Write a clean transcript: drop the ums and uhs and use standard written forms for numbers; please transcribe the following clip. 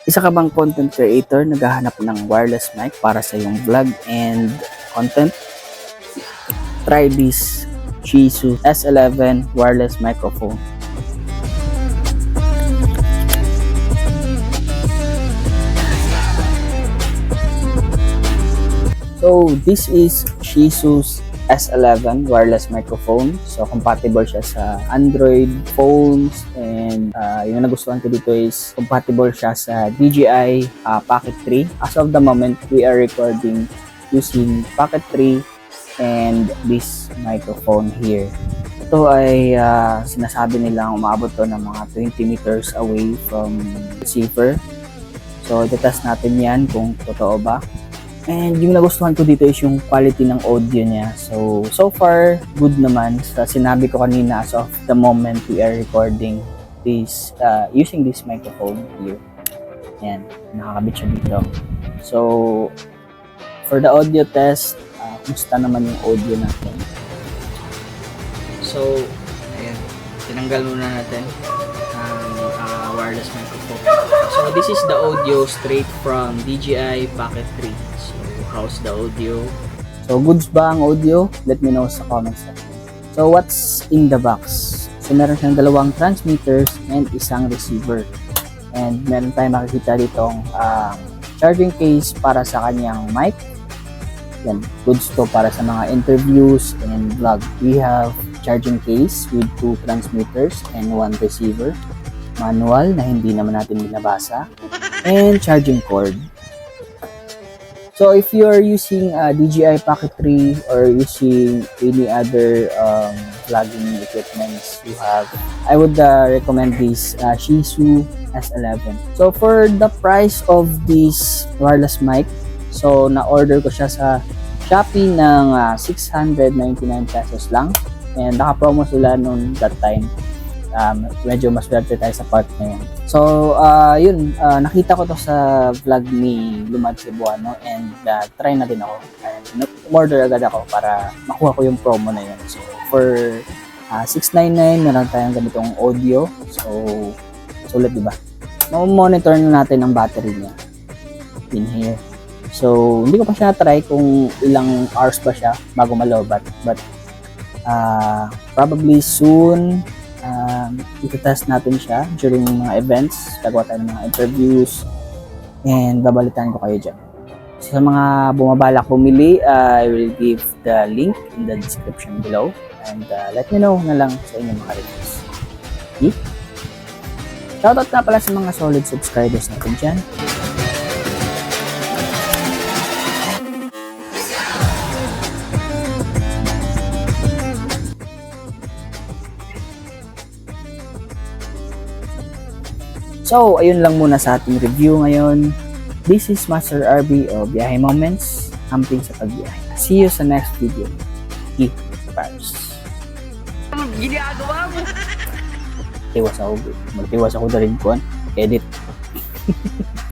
Isa ka bang content creator naghahanap ng wireless mic para sa iyong vlog and content? Try this Shizu S11 wireless microphone. So this is Shizu's S11 wireless microphone. So compatible siya sa Android phones, and yung nagustuhan ko dito is compatible siya sa DJI Pocket 3. As of the moment, we are recording using Pocket 3 and this microphone here. Ito ay sinasabi nilang umabot to ng mga 20 meters away from receiver. So itetest natin yan kung totoo ba. And yung nagustuhan ko dito is yung quality ng audio niya. So far, good naman. Sa sinabi ko kanina, as of the moment we are recording this, using this microphone here. Ayan, nakakabit siya dito. So, for the audio test, kumusta naman yung audio natin? So, ayan, tinanggal muna natin ang wireless microphone. So, this is the audio straight from DJI Pocket 3. So, how's the audio? So, goods ba ang audio? Let me know sa comments section. So, what's in the box? So, meron siyang dalawang transmitters and isang receiver. And meron tayong makikita ditong charging case para sa kanyang mic. Yan, goods to para sa mga interviews and vlog. We have charging case with 2 transmitters and 1 receiver. Manual na hindi naman natin binabasa. And charging cord. So if you are using DJI Pocket 3 or using any other vlogging equipments you have, I would recommend this Shizu S11. So for the price of this wireless mic, so na-order ko siya sa Shopee ng 699 pesos lang. And naka-promo sila noon that time. Medyo maswerte tayo sa part na yun. So, yun, nakita ko to sa vlog ni Lumad Cebuano, and try na din ako. And order agad ako para makuha ko yung promo na yun. So, for 699, meron tayong ganitong audio. So, sulit, diba? Monitor na natin ang battery niya in here. So, hindi ko pa siya try kung ilang hours ba siya bago malobat. But, probably soon, itetest natin siya during mga events, gagawa tayo ng mga interviews, and babalitan ko kayo dyan. So, sa mga bumabalak bumili, I will give the link in the description below, and let me know na lang sa inyong mga reviews. Okay? Shoutout na pala sa mga solid subscribers natin dyan. So, ayun lang muna sa ating review ngayon. This is Master RB o Biyahe Moments, amping sa pagbiyahe. See you sa next video. Keep Paris. Ginagawa mo! Magtiwas ako na rin ko. Edit.